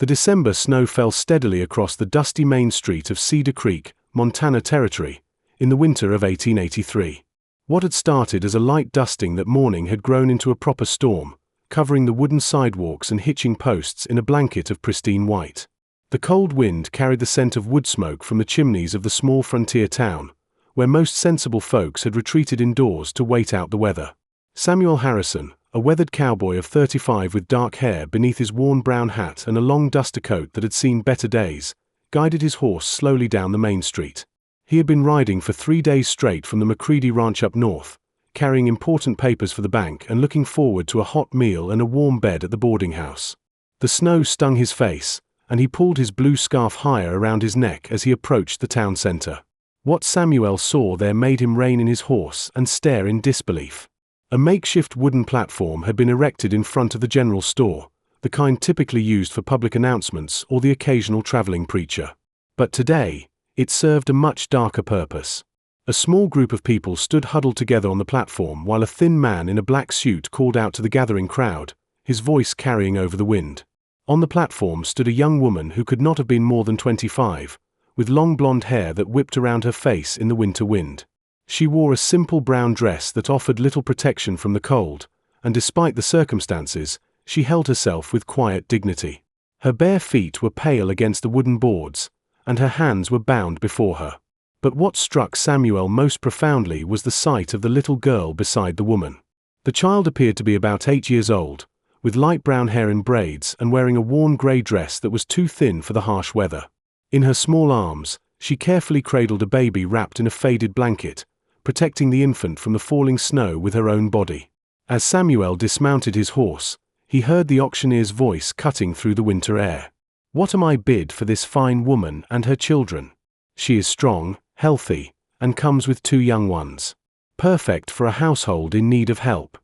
The December snow fell steadily across the dusty main street of Cedar Creek, Montana Territory, in the winter of 1883. What had started as a light dusting that morning had grown into a proper storm, covering the wooden sidewalks and hitching posts in a blanket of pristine white. The cold wind carried the scent of wood smoke from the chimneys of the small frontier town, where most sensible folks had retreated indoors to wait out the weather. Samuel Harrison, a weathered cowboy of 35 with dark hair beneath his worn brown hat and a long duster coat that had seen better days, guided his horse slowly down the main street. He had been riding for 3 days straight from the McCready Ranch up north, carrying important papers for the bank and looking forward to a hot meal and a warm bed at the boarding house. The snow stung his face, and he pulled his blue scarf higher around his neck as he approached the town center. What Samuel saw there made him rein in his horse and stare in disbelief. A makeshift wooden platform had been erected in front of the general store, the kind typically used for public announcements or the occasional traveling preacher. But today, it served a much darker purpose. A small group of people stood huddled together on the platform while a thin man in a black suit called out to the gathering crowd, his voice carrying over the wind. On the platform stood a young woman who could not have been more than 25, with long blonde hair that whipped around her face in the winter wind. She wore a simple brown dress that offered little protection from the cold, and despite the circumstances, she held herself with quiet dignity. Her bare feet were pale against the wooden boards, and her hands were bound before her. But what struck Samuel most profoundly was the sight of the little girl beside the woman. The child appeared to be about 8 years old, with light brown hair in braids and wearing a worn grey dress that was too thin for the harsh weather. In her small arms, she carefully cradled a baby wrapped in a faded blanket, protecting the infant from the falling snow with her own body. As Samuel dismounted his horse, he heard the auctioneer's voice cutting through the winter air. "What am I bid for this fine woman and her children? She is strong, healthy, and comes with 2 young ones. Perfect for a household in need of help."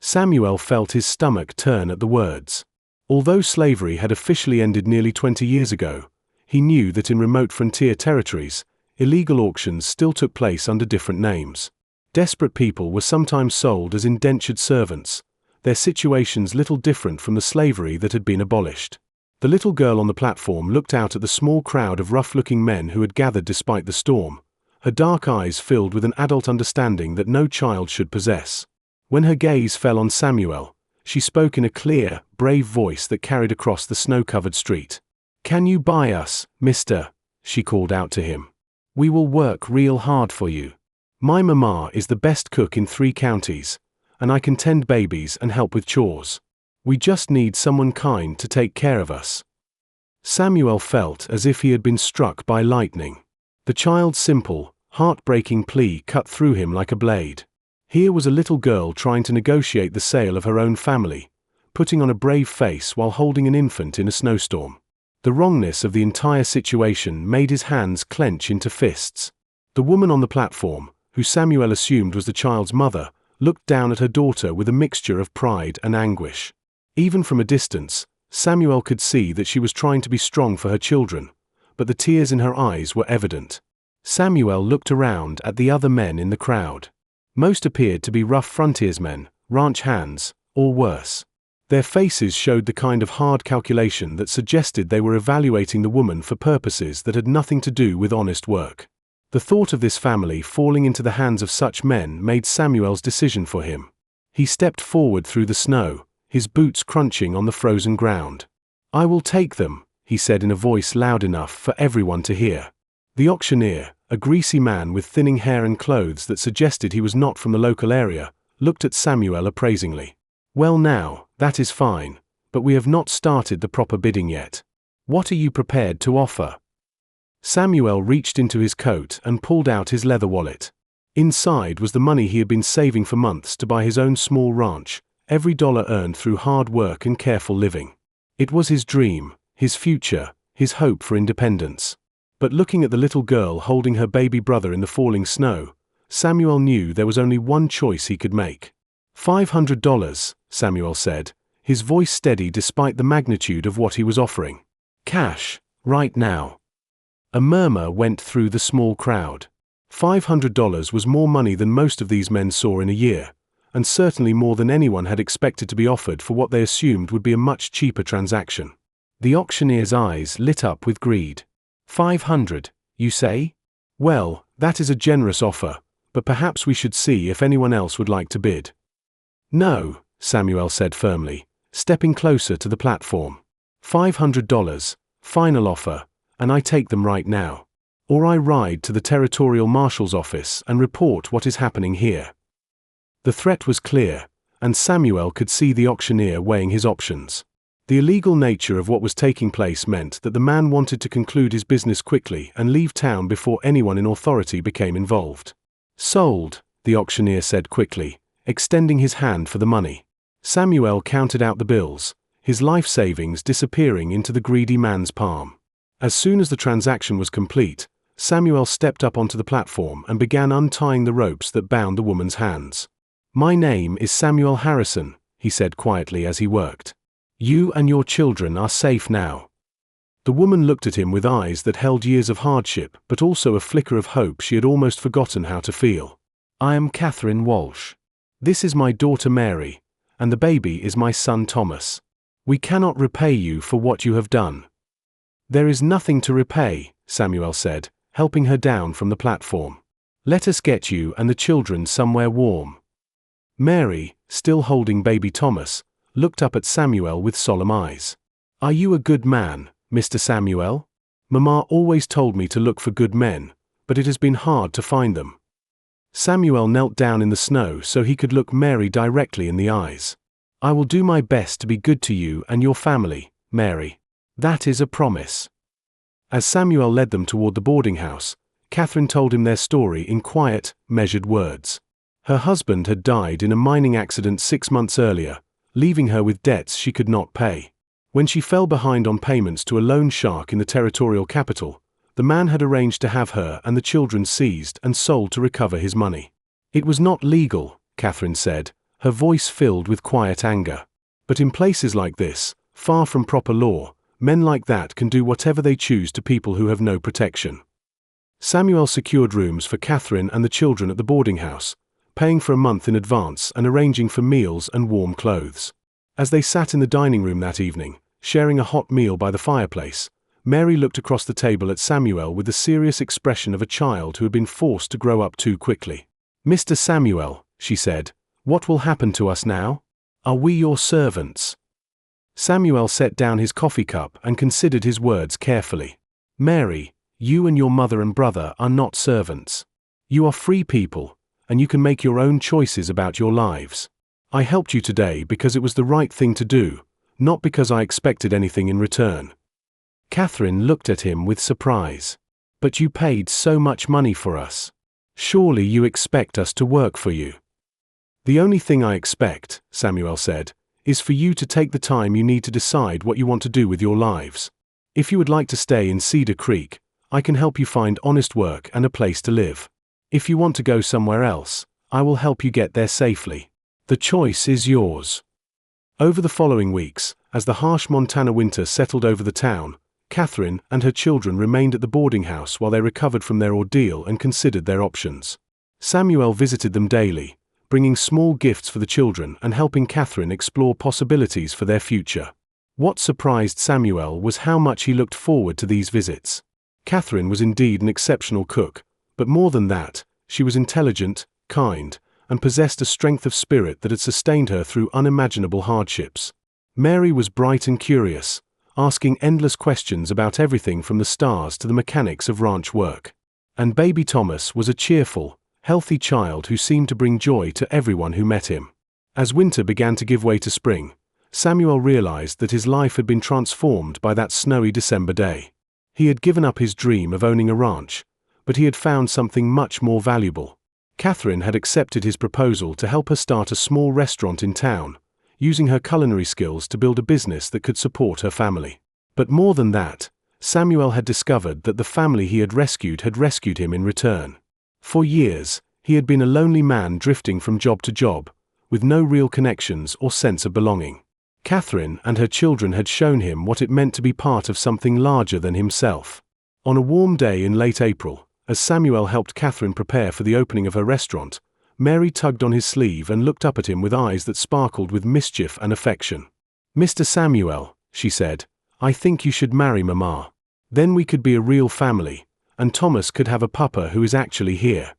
Samuel felt his stomach turn at the words. Although slavery had officially ended nearly 20 years ago, he knew that in remote frontier territories, illegal auctions still took place under different names. Desperate people were sometimes sold as indentured servants, their situations little different from the slavery that had been abolished. The little girl on the platform looked out at the small crowd of rough-looking men who had gathered despite the storm, her dark eyes filled with an adult understanding that no child should possess. When her gaze fell on Samuel, she spoke in a clear, brave voice that carried across the snow-covered street. "Can you buy us, mister?" she called out to him. "We will work real hard for you. My mama is the best cook in 3 counties, and I can tend babies and help with chores. We just need someone kind to take care of us." Samuel felt as if he had been struck by lightning. The child's simple, heartbreaking plea cut through him like a blade. Here was a little girl trying to negotiate the sale of her own family, putting on a brave face while holding an infant in a snowstorm. The wrongness of the entire situation made his hands clench into fists. The woman on the platform, who Samuel assumed was the child's mother, looked down at her daughter with a mixture of pride and anguish. Even from a distance, Samuel could see that she was trying to be strong for her children, but the tears in her eyes were evident. Samuel looked around at the other men in the crowd. Most appeared to be rough frontiersmen, ranch hands, or worse. Their faces showed the kind of hard calculation that suggested they were evaluating the woman for purposes that had nothing to do with honest work. The thought of this family falling into the hands of such men made Samuel's decision for him. He stepped forward through the snow, his boots crunching on the frozen ground. "I will take them," he said in a voice loud enough for everyone to hear. The auctioneer, a greasy man with thinning hair and clothes that suggested he was not from the local area, looked at Samuel appraisingly. "Well now, that is fine, but we have not started the proper bidding yet. What are you prepared to offer?" Samuel reached into his coat and pulled out his leather wallet. Inside was the money he had been saving for months to buy his own small ranch, every dollar earned through hard work and careful living. It was his dream, his future, his hope for independence. But looking at the little girl holding her baby brother in the falling snow, Samuel knew there was only one choice he could make. $500, Samuel said, his voice steady despite the magnitude of what he was offering. "Cash, right now." A murmur went through the small crowd. $500 was more money than most of these men saw in a year, and certainly more than anyone had expected to be offered for what they assumed would be a much cheaper transaction. The auctioneer's eyes lit up with greed. 500, you say? Well, that is a generous offer, but perhaps we should see if anyone else would like to bid. No, Samuel said firmly, stepping closer to the platform. $500, final offer, and I take them right now. Or I ride to the territorial marshal's office and report what is happening here. The threat was clear, and Samuel could see the auctioneer weighing his options. The illegal nature of what was taking place meant that the man wanted to conclude his business quickly and leave town before anyone in authority became involved. Sold, the auctioneer said quickly, extending his hand for the money. Samuel counted out the bills, his life savings disappearing into the greedy man's palm. As soon as the transaction was complete, Samuel stepped up onto the platform and began untying the ropes that bound the woman's hands. My name is Samuel Harrison, he said quietly as he worked. You and your children are safe now. The woman looked at him with eyes that held years of hardship but also a flicker of hope she had almost forgotten how to feel. I am Catherine Walsh. This is my daughter Mary, and the baby is my son Thomas. We cannot repay you for what you have done. There is nothing to repay, Samuel said, helping her down from the platform. Let us get you and the children somewhere warm. Mary, still holding baby Thomas, looked up at Samuel with solemn eyes. Are you a good man, Mr. Samuel? Mama always told me to look for good men, but it has been hard to find them. Samuel knelt down in the snow so he could look Mary directly in the eyes. I will do my best to be good to you and your family, Mary. That is a promise. As Samuel led them toward the boarding house, Catherine told him their story in quiet, measured words. Her husband had died in a mining accident 6 months earlier, leaving her with debts she could not pay. When she fell behind on payments to a loan shark in the territorial capital, the man had arranged to have her and the children seized and sold to recover his money. It was not legal, Catherine said, her voice filled with quiet anger. But in places like this, far from proper law, men like that can do whatever they choose to people who have no protection. Samuel secured rooms for Catherine and the children at the boarding house, paying for a month in advance and arranging for meals and warm clothes. As they sat in the dining room that evening, sharing a hot meal by the fireplace, Mary looked across the table at Samuel with the serious expression of a child who had been forced to grow up too quickly. Mr. Samuel, she said, what will happen to us now? Are we your servants? Samuel set down his coffee cup and considered his words carefully. Mary, you and your mother and brother are not servants. You are free people, and you can make your own choices about your lives. I helped you today because it was the right thing to do, not because I expected anything in return. Catherine looked at him with surprise. But you paid so much money for us. Surely you expect us to work for you. The only thing I expect, Samuel said, is for you to take the time you need to decide what you want to do with your lives. If you would like to stay in Cedar Creek, I can help you find honest work and a place to live. If you want to go somewhere else, I will help you get there safely. The choice is yours. Over the following weeks, as the harsh Montana winter settled over the town, Catherine and her children remained at the boarding house while they recovered from their ordeal and considered their options. Samuel visited them daily, bringing small gifts for the children and helping Catherine explore possibilities for their future. What surprised Samuel was how much he looked forward to these visits. Catherine was indeed an exceptional cook, but more than that, she was intelligent, kind, and possessed a strength of spirit that had sustained her through unimaginable hardships. Mary was bright and curious, asking endless questions about everything from the stars to the mechanics of ranch work. And baby Thomas was a cheerful, healthy child who seemed to bring joy to everyone who met him. As winter began to give way to spring, Samuel realized that his life had been transformed by that snowy December day. He had given up his dream of owning a ranch, but he had found something much more valuable. Catherine had accepted his proposal to help her start a small restaurant in town, using her culinary skills to build a business that could support her family. But more than that, Samuel had discovered that the family he had rescued him in return. For years, he had been a lonely man drifting from job to job, with no real connections or sense of belonging. Catherine and her children had shown him what it meant to be part of something larger than himself. On a warm day in late April, as Samuel helped Catherine prepare for the opening of her restaurant, Mary tugged on his sleeve and looked up at him with eyes that sparkled with mischief and affection. Mr. Samuel, she said, I think you should marry Mama. Then we could be a real family, and Thomas could have a papa who is actually here."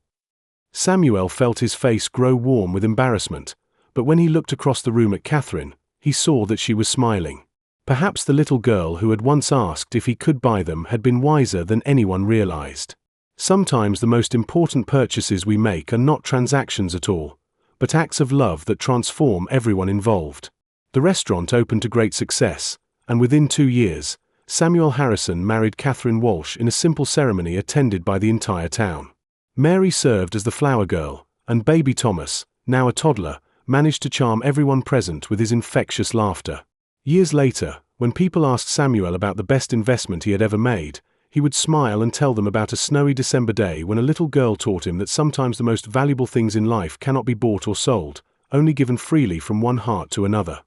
Samuel felt his face grow warm with embarrassment, but when he looked across the room at Catherine, he saw that she was smiling. Perhaps the little girl who had once asked if he could buy them had been wiser than anyone realized. Sometimes the most important purchases we make are not transactions at all, but acts of love that transform everyone involved. The restaurant opened to great success, and within 2 years, Samuel Harrison married Catherine Walsh in a simple ceremony attended by the entire town. Mary served as the flower girl, and baby Thomas, now a toddler, managed to charm everyone present with his infectious laughter. Years later, when people asked Samuel about the best investment he had ever made, he would smile and tell them about a snowy December day when a little girl taught him that sometimes the most valuable things in life cannot be bought or sold, only given freely from one heart to another.